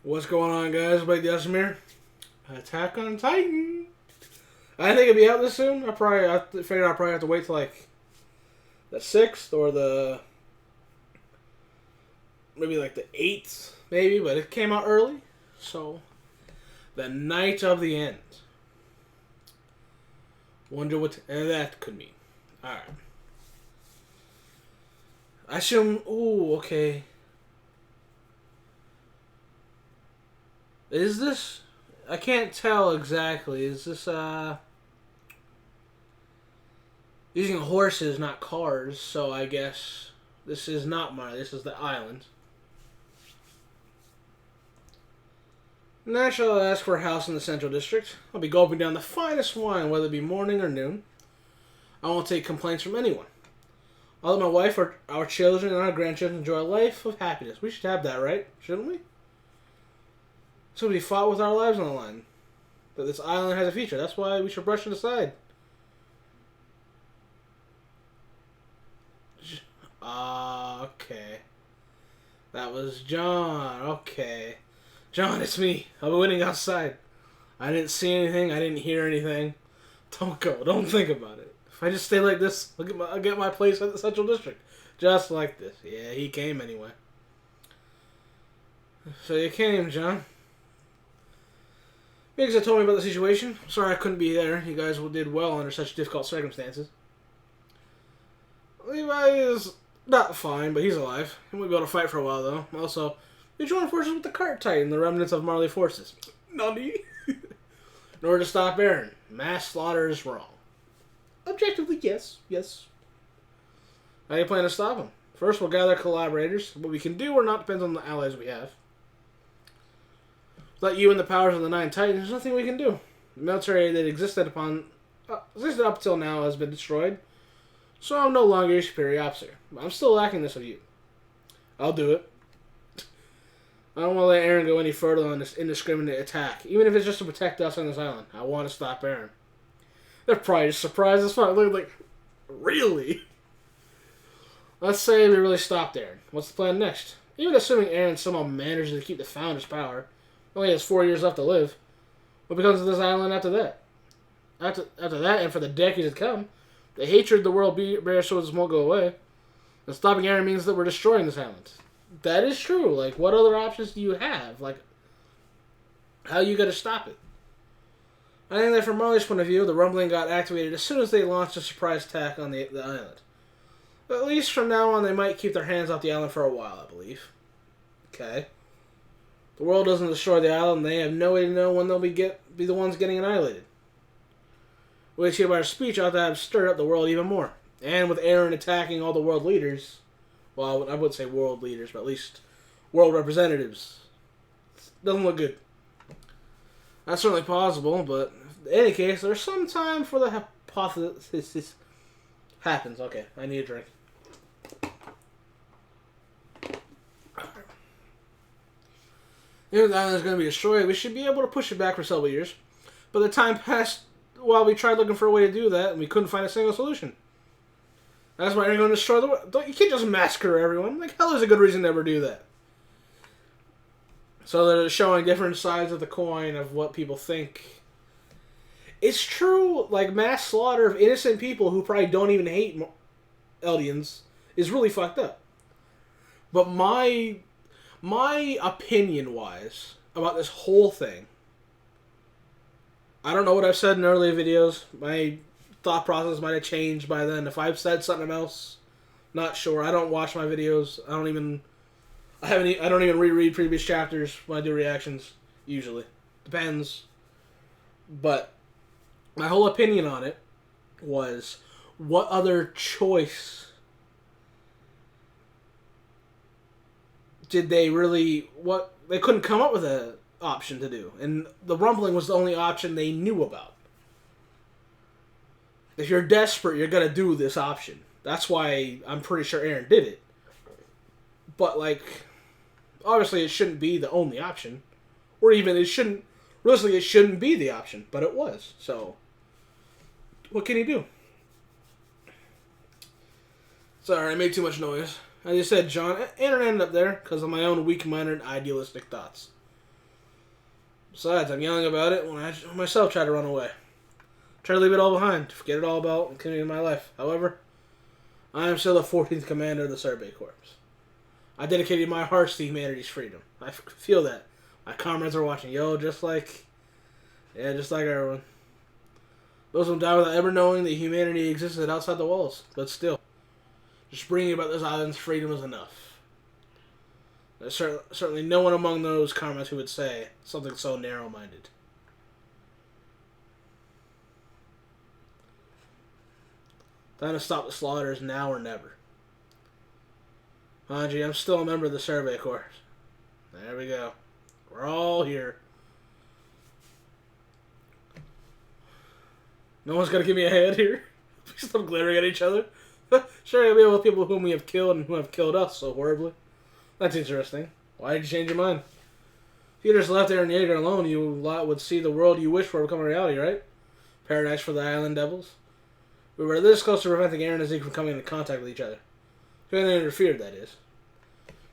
What's going on, guys? Blake Desimir. Attack on Titan. I think it'll be out this soon. I figured I'll probably have to wait till like the 6th or maybe like the 8th, maybe. But it came out early, so the night of the end. Wonder what that could mean. All right. I assume. Ooh, okay. Is this? I can't tell exactly. Is this using horses, not cars? So I guess this is not Mars. This is the island. Next, I'll ask for a house in the Central District. I'll be gulping down the finest wine, whether it be morning or noon. I won't take complaints from anyone. I'll let my wife, our children, and our grandchildren enjoy a life of happiness. We should have that, right? Shouldn't we? So we fought with our lives on the line. But this island has a future. That's why we should brush it aside. Okay. That was John. Okay. John, it's me. I'll be waiting outside. I didn't see anything. I didn't hear anything. Don't go. Don't think about it. If I just stay like this, I'll get my place at the Central District. Just like this. Yeah, he came anyway. So you came, John. Biggs told me about the situation. Sorry I couldn't be there. You guys did well under such difficult circumstances. Levi is not fine, but he's alive. He won't be able to fight for a while, though. Also, we joined forces with the Cart Titan, the remnants of Marley forces. Nani? In order to stop Eren. Mass slaughter is wrong. Objectively, yes. Yes. How do you plan to stop him? First, we'll gather collaborators. What we can do or not depends on the allies we have. Without you and the powers of the Nine Titans, there's nothing we can do. The military that existed up till now has been destroyed, so I'm no longer your superior officer. But I'm still lacking this of you. I'll do it. I don't want to let Eren go any further on this indiscriminate attack, even if it's just to protect us on this island. I want to stop Eren. They're probably just surprised as fuck. Look, like, really? Let's say we really stopped Eren. What's the plan next? Even assuming Eren somehow manages to keep the Founder's power, only has 4 years left to live. What becomes of this island after that? After that, and for the decades to come, the hatred the world bears towards us won't go away. And stopping Eren means that we're destroying this island. That is true. Like, what other options do you have? Like, how are you going to stop it? I think that from Marley's point of view, the rumbling got activated as soon as they launched a surprise attack on the island. But at least from now on, they might keep their hands off the island for a while, I believe. Okay. The world doesn't destroy the island, they have no way to know when they'll be the ones getting annihilated. Which here by our speech ought to have stirred up the world even more. And with Eren attacking all the world leaders, well, I wouldn't say world leaders, but at least world representatives, doesn't look good. That's certainly possible, but in any case, there's some time for the hypothesis happens. Okay, I need a drink. If the island is going to be destroyed, we should be able to push it back for several years. But the time passed while we tried looking for a way to do that, and we couldn't find a single solution. That's why you're going to destroy the world. You can't just massacre everyone. Like, hell is a good reason to ever do that. So they're showing different sides of the coin of what people think. It's true, like, mass slaughter of innocent people who probably don't even hate Eldians is really fucked up. But my opinion-wise about this whole thing, I don't know what I've said in earlier videos. My thought process might have changed by then. If I've said something else, not sure. I don't watch my videos. I don't even reread previous chapters when I do reactions, usually. Depends. But my whole opinion on it was, what other choice did they really... They couldn't come up with an option to do. And the rumbling was the only option they knew about. If you're desperate, you're going to do this option. That's why I'm pretty sure Eren did it. But, like, obviously it shouldn't be the only option. Or even realistically, it shouldn't be the option. But it was. So, what can he do? Sorry, I made too much noise. As you said, John, Eren ended up there because of my own weak-minded, idealistic thoughts. Besides, I'm yelling about it when I myself try to run away. Try to leave it all behind, forget it all about and continue my life. However, I am still the 14th commander of the Survey Corps. I dedicated my hearts to humanity's freedom. I feel that. My comrades are watching. Just like everyone. Those who die without ever knowing that humanity existed outside the walls. But still, just bringing about this island's freedom is enough. There's certainly no one among those comrades who would say something so narrow-minded. Time to stop the slaughters now or never. Hanji, I'm still a member of the Survey Corps. There we go. We're all here. No one's gonna give me a hand here. Please stop glaring at each other. Sure, I'll be with people whom we have killed and who have killed us so horribly. That's interesting. Why did you change your mind? If you just left Eren Yeager alone, you would see the world you wish for become a reality, right? Paradise for the Island Devils. We were this close to preventing Eren and Zeke from coming into contact with each other. Who interfered, that is.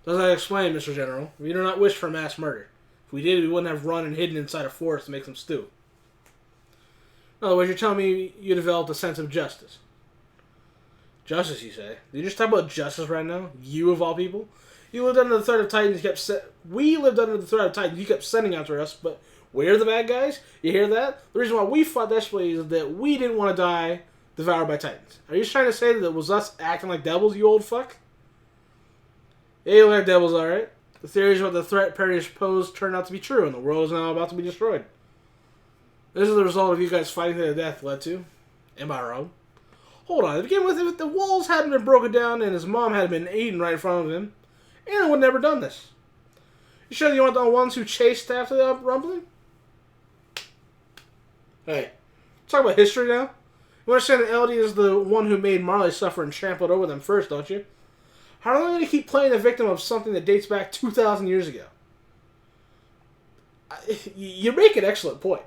Does that explain, Mr. General? We do not wish for mass murder. If we did, we wouldn't have run and hidden inside a forest to make some stew. In other words, you're telling me you developed a sense of justice. Justice, you say? Did you just talk about justice right now? You, of all people? You lived under the threat of Titans. We lived under the threat of Titans. You kept sending after us, but we're the bad guys? You hear that? The reason why we fought desperately is that we didn't want to die devoured by Titans. Are you trying to say that it was us acting like devils, you old fuck? Yeah, you look like devils, alright. The theories about the threat Paradise posed turned out to be true, and the world is now about to be destroyed. This is the result of you guys fighting to the death led to. Am I wrong? Hold on, to begin with, if the walls hadn't been broken down and his mom had been eaten right in front of him, Eren would never done this. You sure you aren't the ones who chased after the rumbling? Hey, talk about history now. You understand that Elodie is the one who made Marley suffer and trampled over them first, don't you? How are they going to keep playing the victim of something that dates back 2,000 years ago? You make an excellent point.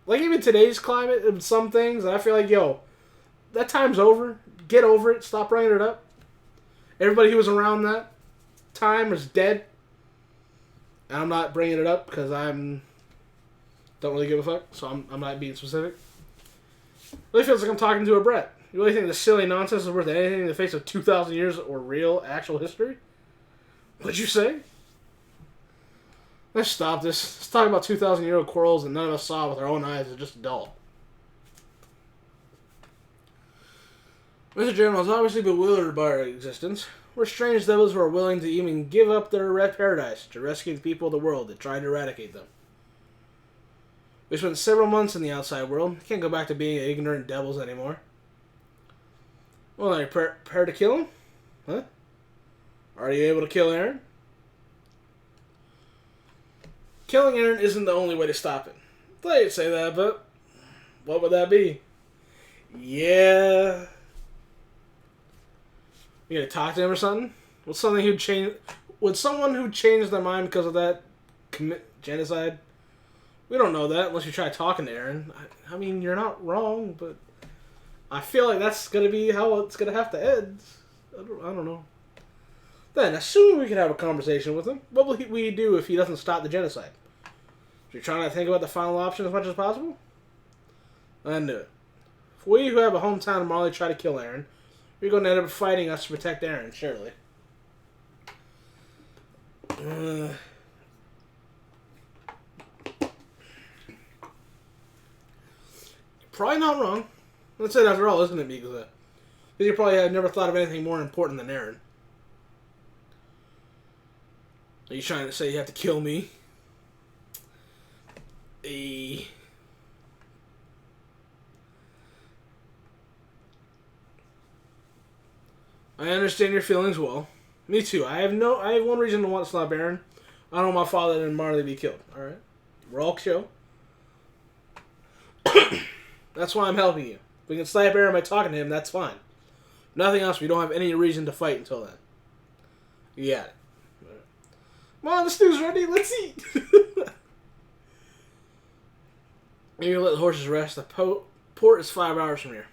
Like, even today's climate and some things, I feel like, that time's over. Get over it. Stop bringing it up. Everybody who was around that time is dead. And I'm not bringing it up because don't really give a fuck, so I'm not being specific. It really feels like I'm talking to a brat. You really think this silly nonsense is worth anything in the face of 2,000 years or real, actual history? What'd you say? Let's stop this. Let's talk about 2,000-year-old quarrels that none of us saw with our own eyes is just dull. Mr. General is obviously bewildered by our existence. We're strange devils who are willing to even give up their red paradise to rescue the people of the world that tried to eradicate them. We spent several months in the outside world. Can't go back to being ignorant devils anymore. Well, are you prepared to kill him? Huh? Are you able to kill Eren? Killing Eren isn't the only way to stop it. I thought you'd say that, but what would that be? Yeah. You gonna talk to him or something? Would someone who changed their mind because of that commit genocide? We don't know that unless you try talking to Eren. I mean, you're not wrong, but I feel like that's gonna be how it's gonna have to end. I don't know. Then, assuming we can have a conversation with him, what will we do if he doesn't stop the genocide? If you're trying to think about the final option as much as possible? I knew it. If we who have a hometown in Marley try to kill Eren, we're going to end up fighting us to protect Eren, surely. Probably not wrong. That's it after all, isn't it, Miguel? Because you probably have never thought of anything more important than Eren. Are you trying to say you have to kill me? I understand your feelings well. Me too. I have one reason to want to stop Eren. I don't want my father and Marley to be killed. Alright? We're all chill. That's why I'm helping you. If we can stop Eren by talking to him, that's fine. Nothing else, we don't have any reason to fight until then. You got it. Come on, the stew's ready. Let's eat. You let the horses rest. The port is 5 hours from here.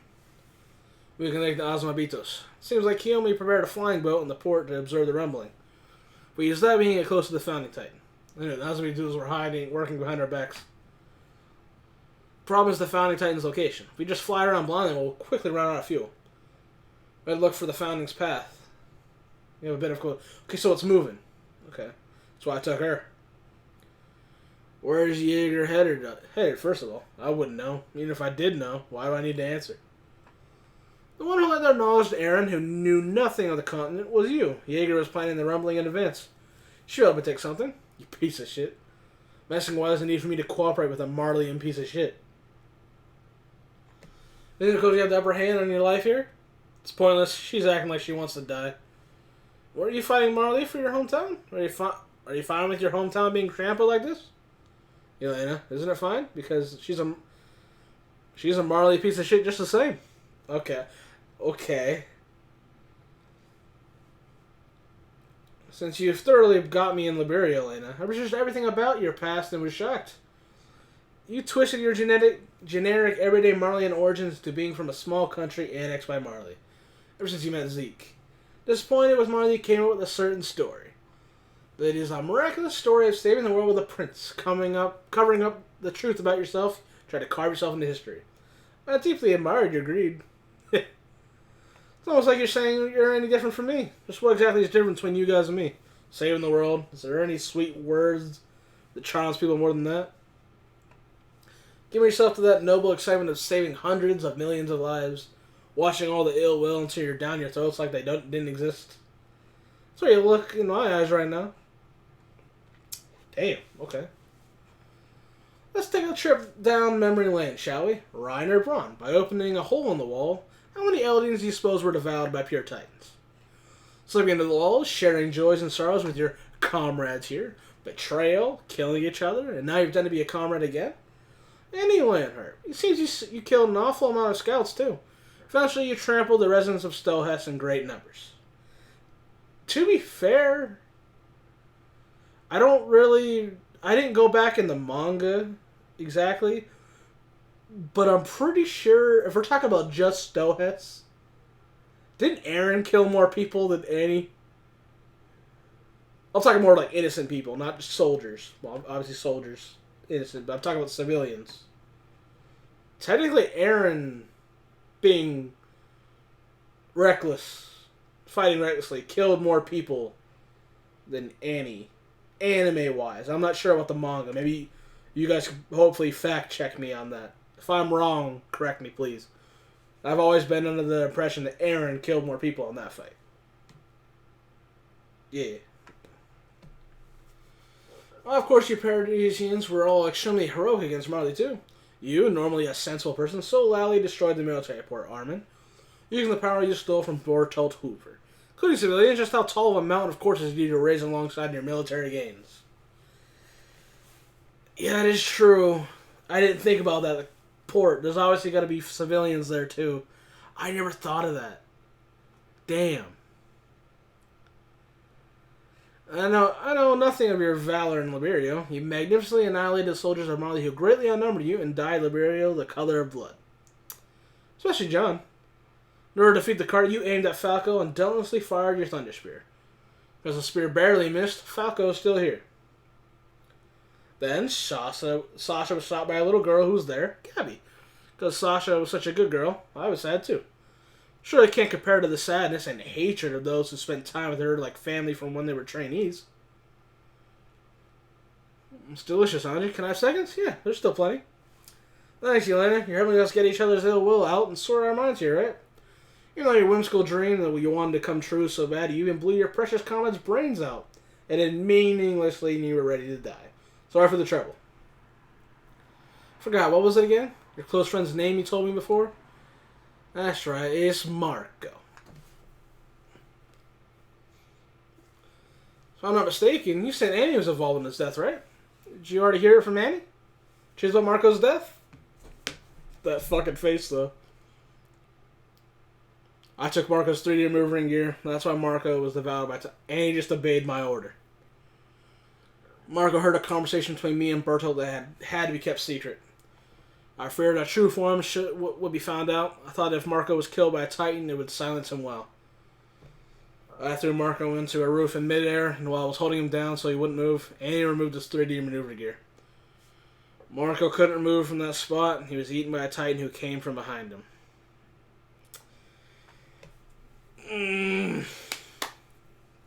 We can take the Osmabitos. Seems like he only prepared a flying boat in the port to observe the rumbling. We use that we can get close to the Founding Titan. Anyway, that's what we do is we're hiding, working behind our backs. Problem is the Founding Titan's location. If we just fly around blindly, we'll quickly run out of fuel. We had to look for the Founding's path. We have a bit of... Okay, so it's moving. Okay. That's why I took her. Where's Jaeger headed, first of all? I wouldn't know. Even if I did know, why do I need to answer? The one who let their knowledge to Eren, who knew nothing of the continent, was you. Jaeger was planning the rumbling in advance. She'll help me take something, you piece of shit. Messing why does it need for me to cooperate with a Marleyan piece of shit? Isn't it because you have the upper hand on your life here? It's pointless. She's acting like she wants to die. What are you fighting Marley for your hometown? Are you fine with your hometown being trampled like this? Yelena, isn't it fine? Because she's a Marley piece of shit just the same. Okay. Since you've thoroughly got me in Liberia, Yelena, I researched everything about your past and was shocked. You twisted your generic everyday Marleyan origins to being from a small country annexed by Marley. Ever since you met Zeke. Disappointed with Marley, came up with a certain story. It is a miraculous story of saving the world with a prince, covering up the truth about yourself, try to carve yourself into history. I deeply admired your greed. It's almost like you're saying you're any different from me. Just what exactly is different between you guys and me? Saving the world. Is there any sweet words that charms people more than that? Give yourself to that noble excitement of saving hundreds of millions of lives, watching all the ill will until you're down your throats like they didn't exist. That's why you look in my eyes right now. Damn, okay. Let's take a trip down memory lane, shall we? Reiner Braun, by opening a hole in the wall, how many Eldians do you suppose were devoured by pure Titans? Slipping into the walls, sharing joys and sorrows with your comrades here. Betrayal, killing each other, and now you've done to be a comrade again? Any land hurt. It seems you killed an awful amount of scouts, too. Eventually, you trampled the residents of Stelhess in great numbers. To be fair, I didn't go back in the manga exactly, but I'm pretty sure, if we're talking about just Stelhess, didn't Eren kill more people than Annie? I'm talking more like innocent people, not just soldiers. Well, obviously soldiers, innocent, but I'm talking about civilians. Technically, Eren being reckless, fighting recklessly, killed more people than Annie, anime-wise. I'm not sure about the manga. Maybe you guys can hopefully fact-check me on that. If I'm wrong, correct me, please. I've always been under the impression that Eren killed more people in that fight. Yeah. Well, of course, you Paradisians were all extremely heroic against Marley, too. You, normally a sensible person, so loudly destroyed the military port, Armin, using the power you stole from Bertolt Hoover. Including civilians, just how tall of a mountain of corpses did you raise alongside your military gains? Yeah, that is true. I didn't think about that. The port, there's obviously got to be civilians there, too. I never thought of that. Damn. I know nothing of your valor in Liberio. You magnificently annihilated the soldiers of Marley who greatly outnumbered you and dyed Liberio the color of blood. Especially John. In order to defeat the cart, you aimed at Falco and relentlessly fired your Thunder Spear. Because the spear barely missed, Falco is still here. Then, Sasha was shot by a little girl who was there, Gabby. Because Sasha was such a good girl, I was sad too. Surely can't compare to the sadness and hatred of those who spent time with her like family from when they were trainees. It's delicious, Anji. Can I have seconds? Yeah, there's still plenty. Thanks, Yelena. You're helping us get each other's ill will out and sort our minds here, right? You know your whimsical dream that you wanted to come true so bad you even blew your precious comrade's brains out. And then meaninglessly you were ready to die. Sorry for the trouble. Forgot, what was it again? Your close friend's name you told me before? That's right, it's Marco. If I'm not mistaken, you said Annie was involved in his death, right? Did you already hear it from Annie? She's about Marco's death? That fucking face, though. I took Marco's 3D remover gear. That's why Marco was devoured by Annie just obeyed my order. Marco heard a conversation between me and Bertolt that had to be kept secret. I feared a true form would be found out. I thought if Marco was killed by a Titan, it would silence him well. I threw Marco into a roof in midair, and while I was holding him down so he wouldn't move, Annie removed his 3D maneuver gear. Marco couldn't move from that spot, and he was eaten by a Titan who came from behind him.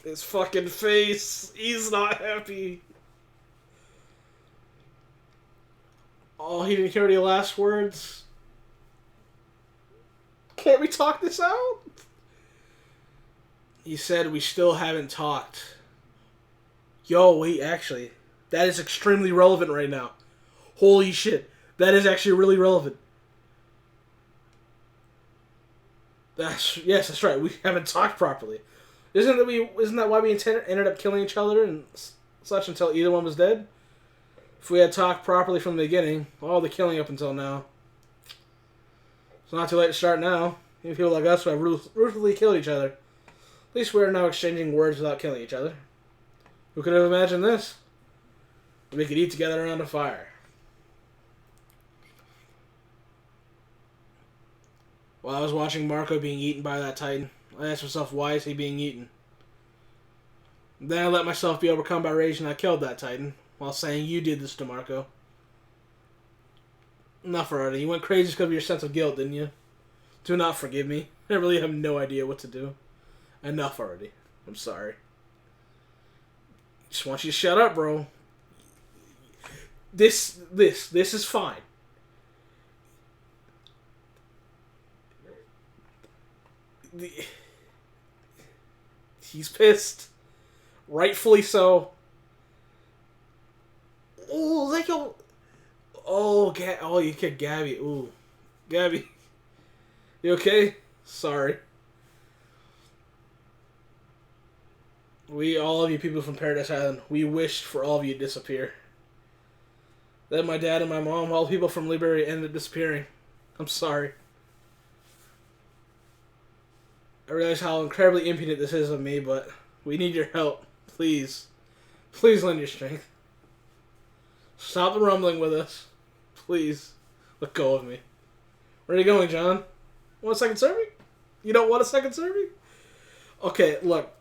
His fucking face. He's not happy. Oh, he didn't hear any last words? Can't we talk this out? He said we still haven't talked. Yo, wait, actually. That is extremely relevant right now. Holy shit. That is actually really relevant. Yes, that's right. We haven't talked properly. Isn't that why we ended up killing each other and such until either one was dead? If we had talked properly from the beginning, all the killing up until now. It's not too late to start now. Even people like us who have ruthlessly killed each other. At least we are now exchanging words without killing each other. Who could have imagined this? We could eat together around a fire. While I was watching Marco being eaten by that Titan, I asked myself, why is he being eaten? Then I let myself be overcome by rage and I killed that Titan, while saying, you did this to Marco. Enough already. You went crazy because of your sense of guilt, didn't you? Do not forgive me. I really have no idea what to do. Enough already. I'm sorry. Just want you to shut up, bro. This is fine. He's pissed. Rightfully so. Oh, like yo. Oh, you kid Gabby. Ooh, Gabby. You okay? Sorry. All of you people from Paradise Island, we wished for all of you to disappear. Then my dad and my mom, all the people from Liberia ended up disappearing. I'm sorry. I realize how incredibly impudent this is of me, but we need your help. Please. Please lend your strength. Stop the rumbling with us. Please. Let go of me. Where are you going, John? Want a second serving? You don't want a second serving? Okay, look.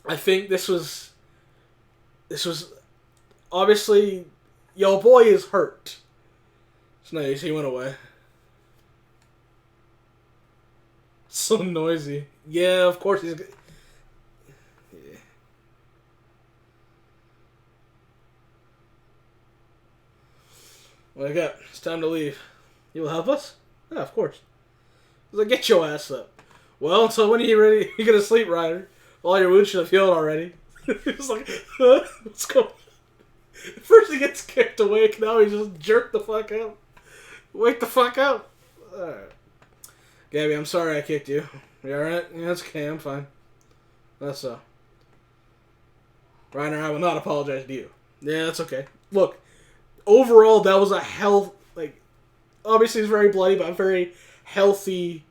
I think this was obviously, yo boy is hurt. It's nice, he went away. So noisy. Yeah, of course he's... Yeah. Wake up. It's time to leave. You will help us? Yeah, of course. He's like, get your ass up. Well, so when are you ready? You gonna sleep, Ryder? All your wounds should have healed already. He's like, huh? What's going on? First he gets kicked awake, now he's just jerked the fuck out. Wake the fuck up. Alright. Gabby, I'm sorry I kicked you. You alright? Yeah, that's okay, I'm fine. That's so. Reiner, I will not apologize to you. Yeah, that's okay. Look, overall, that was a obviously it's very bloody, but a very healthy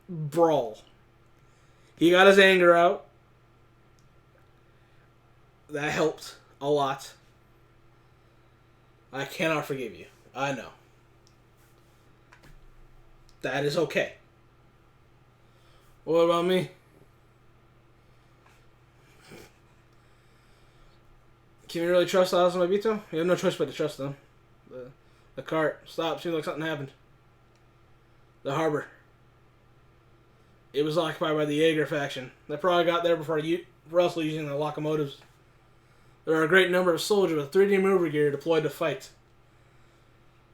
brawl. He got his anger out. That helped a lot. I cannot forgive you. I know. That is okay. What about me? Can you really trust Alisson Mabito? You have no choice but to trust them. The cart. Stop. Seems like something happened. The harbor. It was occupied by the Jaeger faction. They probably got there before Russell using the locomotives. There are a great number of soldiers with 3D maneuver gear deployed to fight.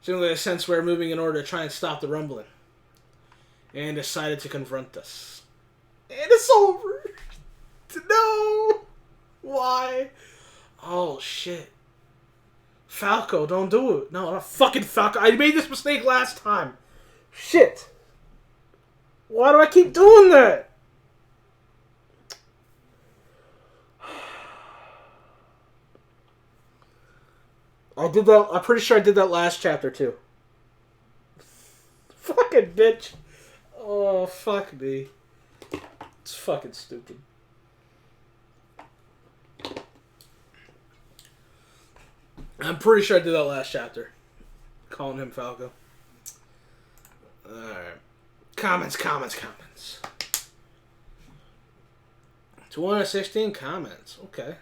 Seems like a sense we're moving in order to try and stop the rumbling. And decided to confront us. And it's over. No. Why? Oh, shit. Falco, don't do it. No, not fucking Falco. I made this mistake last time. Shit. Why do I keep doing that? I did that. I'm pretty sure I did that last chapter, too. Fucking bitch. Oh, fuck me. It's fucking stupid. I'm pretty sure I did that last chapter. Calling him Falco. Alright. Comments. 216 comments. Okay.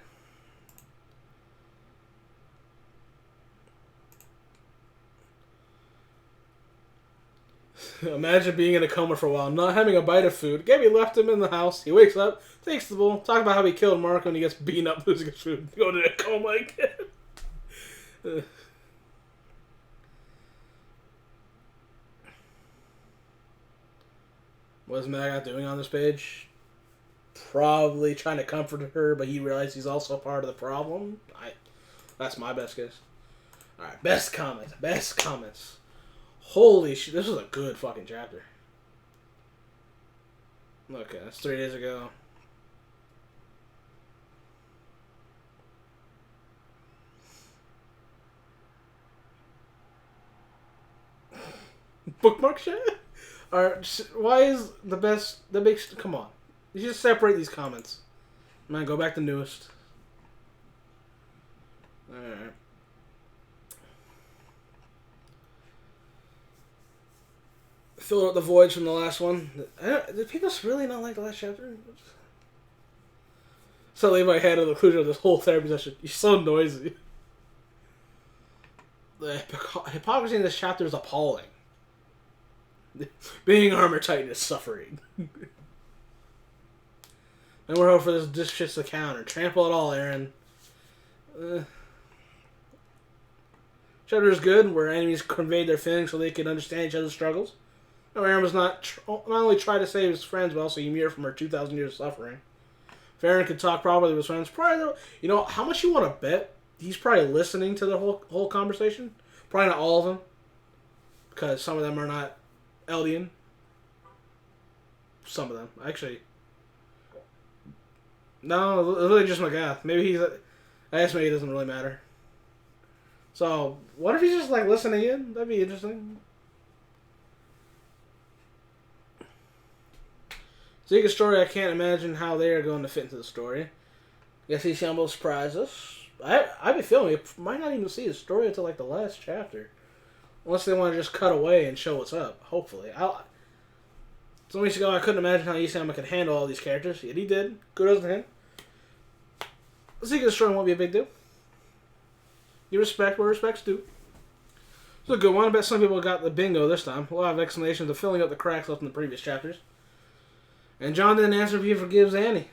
Imagine being in a coma for a while, not having a bite of food. Gabby left him in the house. He wakes up, takes the bull, talk about how he killed Marco and he gets beaten up losing his food. Go to a coma again. What is Magat doing on this page? Probably trying to comfort her, but he realized he's also part of the problem. That's my best guess. Alright, best comments. Best comments. Holy shit, this was a good fucking chapter. Okay, that's 3 days ago. Bookmark shit? Alright, why is the best... That makes... Come on. You just separate these comments. Man, go back to newest. Alright. Fill out the voids from the last one. Did people really not like the last chapter? Suddenly in my head at the conclusion of this whole therapy session. You're so noisy. The hypocrisy in this chapter is appalling. Being Armor Titan is suffering. And we're hoping for this shit's to counter. Trample it all, Eren. Chapter is good, where enemies conveyed their feelings so they could understand each other's struggles. No, Eren was not only try to save his friends, but also Ymir from her 2,000 years of suffering. If Eren could talk properly with his friends, probably, you know, how much you want to bet he's probably listening to the whole conversation? Probably not all of them, because some of them are not Eldian. Some of them, actually. No, it's really just Magath. Maybe he's... I guess maybe it doesn't really matter. So, what if he's just, like, listening in? That'd be interesting. Zika's story, I can't imagine how they are going to fit into the story. Guess he's going to surprise us. I've been feeling we might not even see his story until, like, the last chapter. Unless they want to just cut away and show what's up. Hopefully. Some weeks ago, I couldn't imagine how Isayama could handle all these characters. Yet he did. Kudos to him. Zika's story won't be a big deal. You respect where respect's due. It's a good one. I bet some people got the bingo this time. A lot of explanations of filling up the cracks left in the previous chapters. And John didn't answer if he forgives Annie.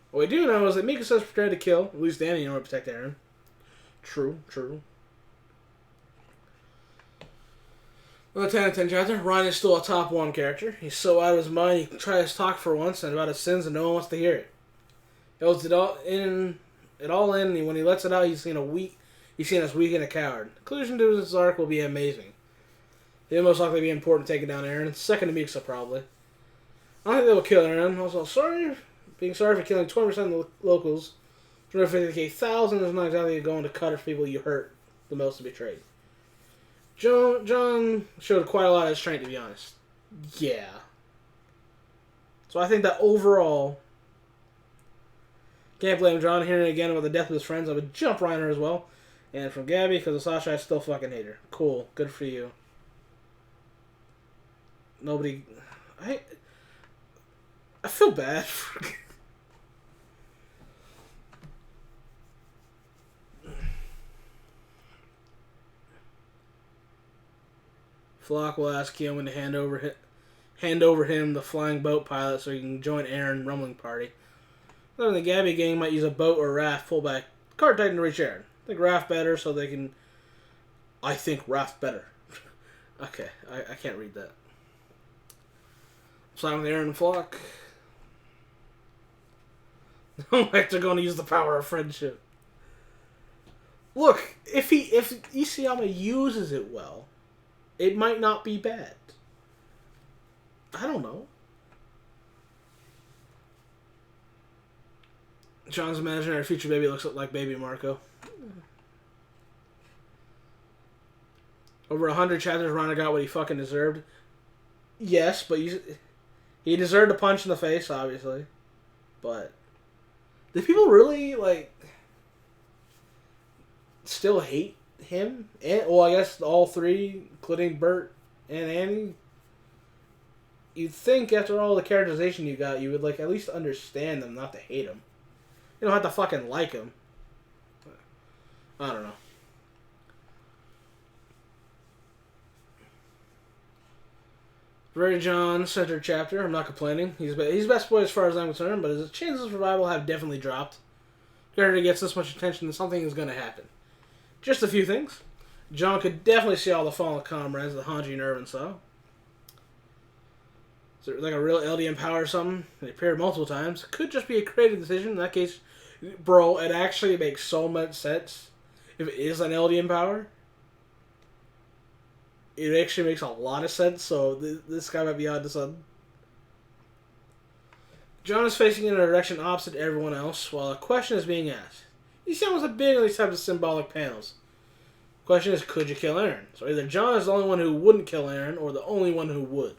What we do know is that Mikasa's prepared to kill, at least Annie, in order to protect Eren. True. On the 10 chapter, Ryan is still a top 1 character. He's so out of his mind he tries to talk for once and about his sins and no one wants to hear it. He holds it all in, and when he lets it out, he's seen as weak and a coward. The conclusion to this arc will be amazing. He'll most likely be important taking down Eren. Second to Mikasa, probably. I don't think they will kill Eren. Also, being sorry for killing 20% of the locals. 250,000 is not exactly going to cut if people you hurt the most to betrayed. John showed quite a lot of strength, to be honest. Yeah. So I think that overall, can't blame John. Hearing again about the death of his friends, I would jump right on her as well. And from Gabby, because of Sasha, I still fucking hate her. Cool. Good for you. Nobody... I feel bad for... Flock will ask Kyomen to hand over him the flying boat pilot so he can join Eren Rumbling Party. Then the Gabby gang might use a boat or raft pull back Card Titan to reach Eren. I think raft better so they can... I think raft better. Okay, I can't read that. Sign with Eren and Flock. Like they're going to use the power of friendship. Look, if Isayama uses it well, it might not be bad. I don't know. John's imaginary future baby looks like baby Marco. Over 100 chapters, Rana got what he fucking deserved. Yes, but he deserved a punch in the face, obviously. But did people really, like, still hate him? And, well, I guess all three, including Bert and Annie. you'd think after all the characterization you got, you would like at least understand them, not to hate them. You don't have to fucking like them. I don't know. Very John-centered chapter. I'm not complaining. He's best boy as far as I'm concerned, but his chances of survival have definitely dropped. Character gets this much attention, then something is going to happen. Just a few things. John could definitely see all the fallen comrades that Hanji and Erwin saw. Is it like a real LDM power or something? It appeared multiple times. It could just be a creative decision. In that case, bro, it actually makes so much sense. If it is an LDM power, it actually makes a lot of sense. So this guy might be on to something. John is facing in a direction opposite to everyone else, while a question is being asked. He sounds a big on these types of symbolic panels. The question is, could you kill Eren? So either John is the only one who wouldn't kill Eren, or the only one who would.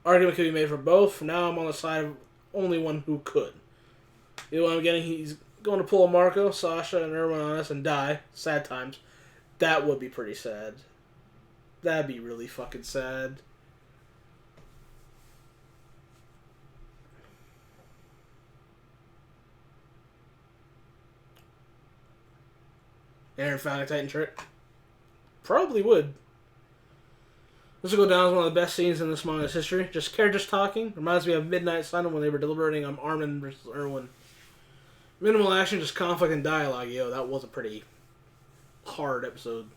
Argument could be made for both. For now, I'm on the side of only one who could. Either one I'm getting, he's going to pull a Marco, Sasha, and Erwin on us and die. Sad times. That would be pretty sad. That'd be really fucking sad. Eren found a Titan trick. Probably would. This will go down as one of the best scenes in this manga's history. Just characters talking. Reminds me of Midnight Sun when they were deliberating on Armin versus Erwin. Minimal action, just conflict and dialogue. Yo, that was a pretty hard episode.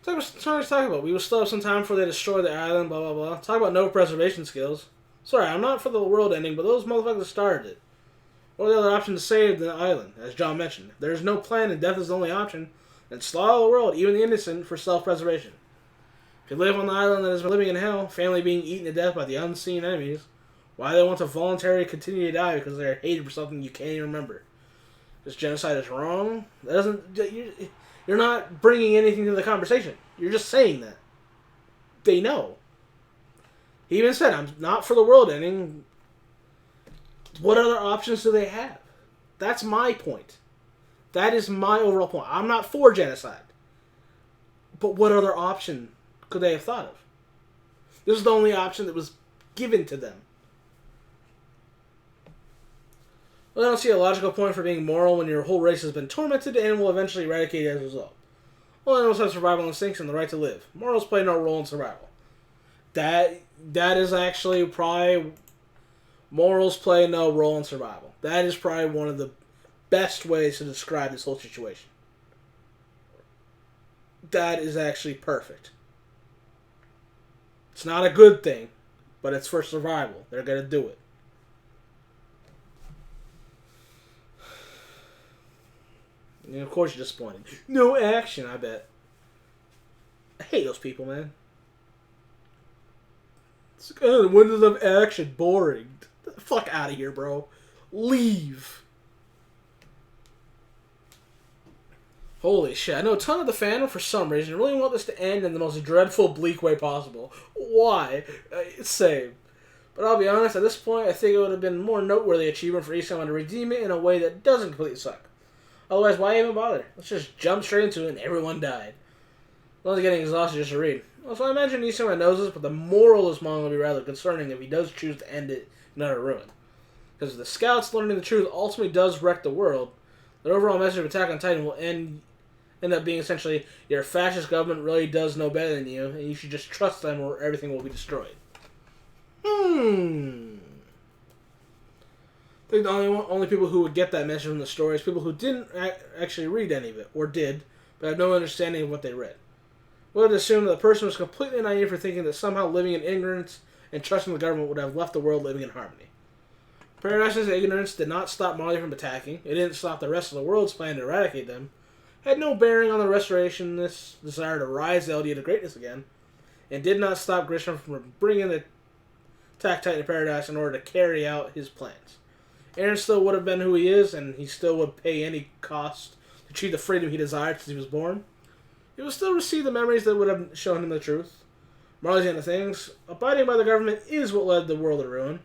Talk about. We will still have some time before they destroy the island, blah, blah, blah. Talk about no preservation skills. Sorry, I'm not for the world ending, but those motherfuckers started it. What are the other options to save the island? As John mentioned, if there's no plan and death is the only option, then slaughter the world, even the innocent, for self-preservation. If you live on the island that has been living in hell, family being eaten to death by the unseen enemies, why do they want to voluntarily continue to die because they're hated for something you can't even remember? This genocide is wrong? That doesn't... You're not bringing anything to the conversation. You're just saying that. They know. He even said, I'm not for the world ending. What other options do they have? That's my point. That is my overall point. I'm not for genocide. But what other option could they have thought of? This is the only option that was given to them. Well, I don't see a logical point for being moral when your whole race has been tormented and will eventually eradicate as a result. Well, animals have survival instincts and the right to live. Morals play no role in survival. That is actually probably... Morals play no role in survival. That is probably one of the best ways to describe this whole situation. That is actually perfect. It's not a good thing, but it's for survival. They're going to do it. And of course you're disappointed. No action, I bet. I hate those people, man. It's like, oh, when does have action? Boring. Get the fuck out of here, bro. Leave. Holy shit. I know a ton of the fandom, for some reason, really want this to end in the most dreadful, bleak way possible. Why? It's same. But I'll be honest, at this point, I think it would have been a more noteworthy achievement for Isayama to redeem it in a way that doesn't completely suck. Otherwise, why even bother? Let's just jump straight into it and everyone died. I was getting exhausted just to read. Also, I imagine Isayama knows this, but the moral of this manga will be rather concerning if he does choose to end it in utter ruin. Because if the scouts learning the truth ultimately does wreck the world, their overall message of Attack on Titan will end up being essentially, your fascist government really does know better than you, and you should just trust them or everything will be destroyed. I think the only people who would get that message from the story is people who didn't actually read any of it, or did, but have no understanding of what they read. We would assume that the person was completely naive for thinking that somehow living in ignorance and trusting the government would have left the world living in harmony. Paradise's ignorance did not stop Marley from attacking. It didn't stop the rest of the world's plan to eradicate them. It had no bearing on the restorationist desire to rise LD to greatness again, and did not stop Grisham from bringing the Attack Titan to Paradise in order to carry out his plans. Eren still would have been who he is, and he still would pay any cost to achieve the freedom he desired since he was born. He would still receive the memories that would have shown him the truth. Marley's end of things, abiding by the government is what led the world to ruin,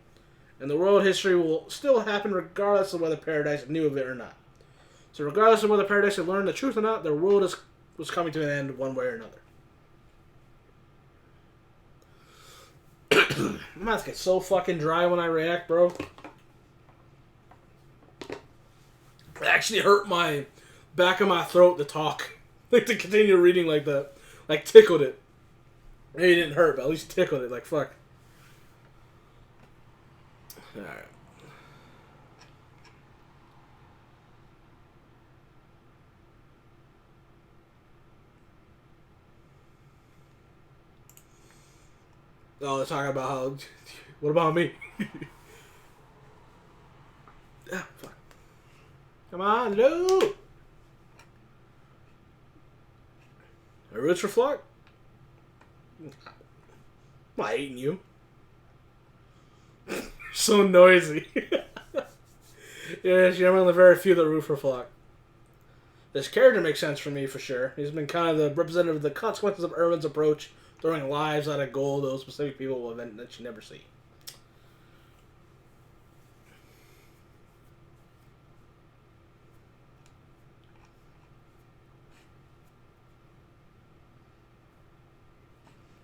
and the world history will still happen regardless of whether Paradise knew of it or not. So regardless of whether Paradise had learned the truth or not, their world was coming to an end one way or another. My mouth gets so fucking dry when I react, bro. It actually hurt my back of my throat to talk. Like, to continue reading like that. Like, tickled it. Maybe it didn't hurt, but at least tickled it. Like, fuck. Alright. Oh, they're talking about how... What about me? Ah, fuck. Come on, no! A roots for Flock? I'm not hating you. So noisy. Yes, you're one of the very few that root for Flock. This character makes sense for me, for sure. He's been kind of the representative of the consequences of Erwin's approach, throwing lives out of gold to those specific people will event that you never see.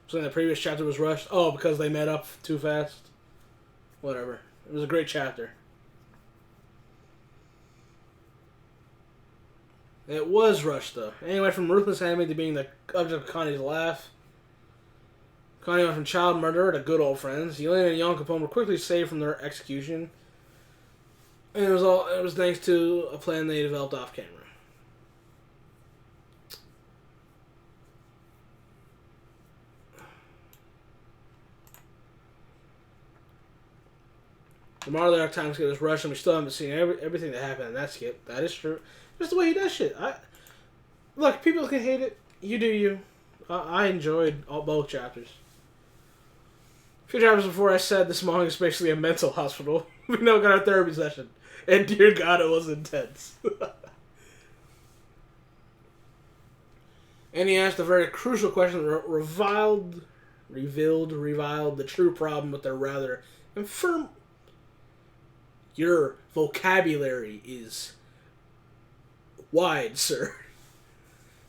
So in the previous chapter was rushed. Oh, because they met up too fast? Whatever. It was a great chapter. It was rushed, though. Anyway, from ruthless enemy to being the object of Connie's laugh. Connie went from child murderer to good old friends. Yelena and Young Capone were quickly saved from their execution. And it was thanks to a plan they developed off camera. Tomorrow the Dark Time skip is rushed and we still haven't seen everything that happened in that skip. That is true. Just the way he does shit. Look, people can hate it. You do you. I enjoyed both chapters. A few chapters before I said this manga is basically a mental hospital. We now got our therapy session. And dear God, it was intense. And he asked a very crucial question that revealed the true problem with their rather infirm... Your vocabulary is wide, sir.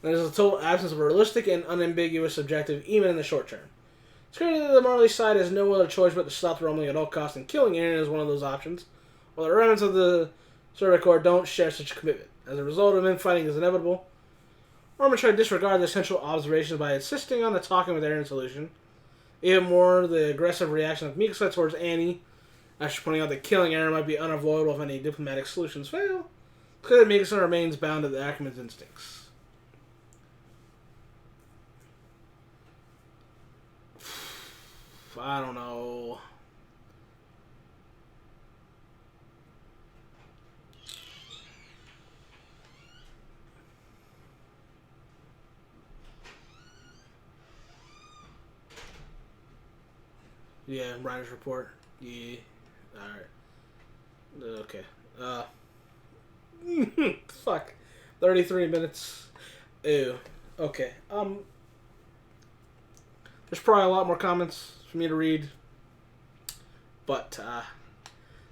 There's a total absence of a realistic and unambiguous objective, even in the short term. It's clear that the Marley side has no other choice but to stop the rumbling at all costs, and killing Eren is one of those options, while the remnants of the Survey Corps don't share such a commitment. As a result of infighting is inevitable, Armin tried to disregard the essential observations by insisting on the talking with Eren solution. Even more, the aggressive reaction of Mikasa towards Annie, after pointing out that killing Eren might be unavoidable if any diplomatic solutions fail, clearly Mikasa remains bound to the Ackerman's instincts. I don't know. Yeah, writer's report. Yeah. Alright. Okay. Fuck. 33 minutes. Ew. Okay. There's probably a lot more comments for me to read. But, I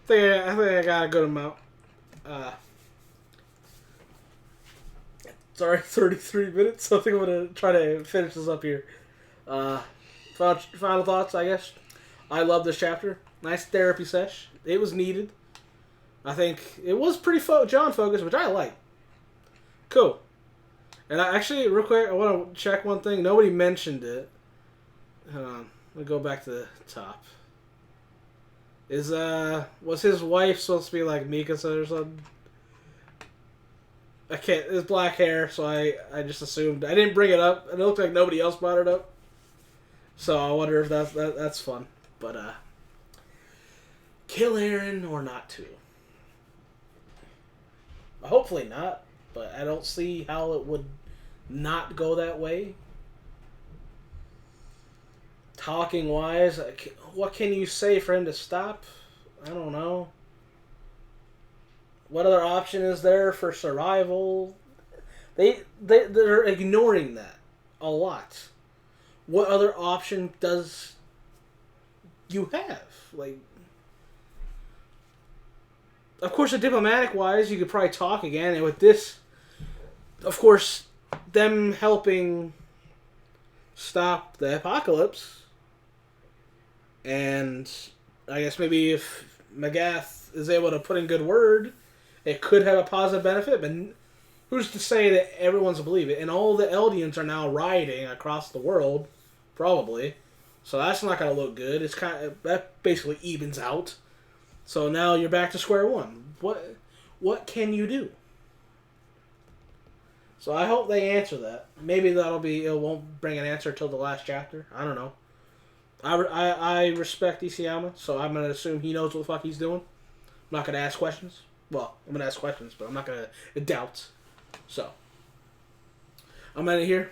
think I got a good amount. Sorry, 33 minutes. I think I'm gonna try to finish this up here. Final thoughts, I guess. I love this chapter. Nice therapy sesh. It was needed. I think it was pretty John focused, which I like. Cool. And actually, real quick, I want to check one thing. Nobody mentioned it. Hold on. Let me go back to the top. Was his wife supposed to be like Mikasa or something? I can't. It's black hair, so I just assumed. I didn't bring it up, and it looked like nobody else brought it up. So I wonder if that's fun. But kill Eren or not to? Hopefully not, but I don't see how it would not go that way. Talking wise, what can you say for him to stop? I don't know. What other option is there for survival? They're ignoring that a lot. What other option does you have? Like, of course, the diplomatic wise, you could probably talk again, and with this, of course, them helping stop the apocalypse And I guess maybe if Magath is able to put in good word, it could have a positive benefit. But who's to say that everyone's believe it? And all the Eldians are now rioting across the world, probably. So that's not going to look good. It's that basically evens out. So now you're back to square one. What can you do? So I hope they answer that. Maybe it won't bring an answer till the last chapter. I don't know. I respect Isayama, so I'm gonna assume he knows what the fuck he's doing. I'm not gonna ask questions. Well, I'm gonna ask questions, but I'm not gonna doubt. So I'm out of here.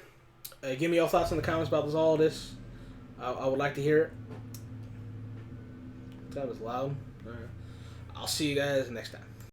Give me your thoughts in the comments about all this. I would like to hear it. That was loud. All right. I'll see you guys next time.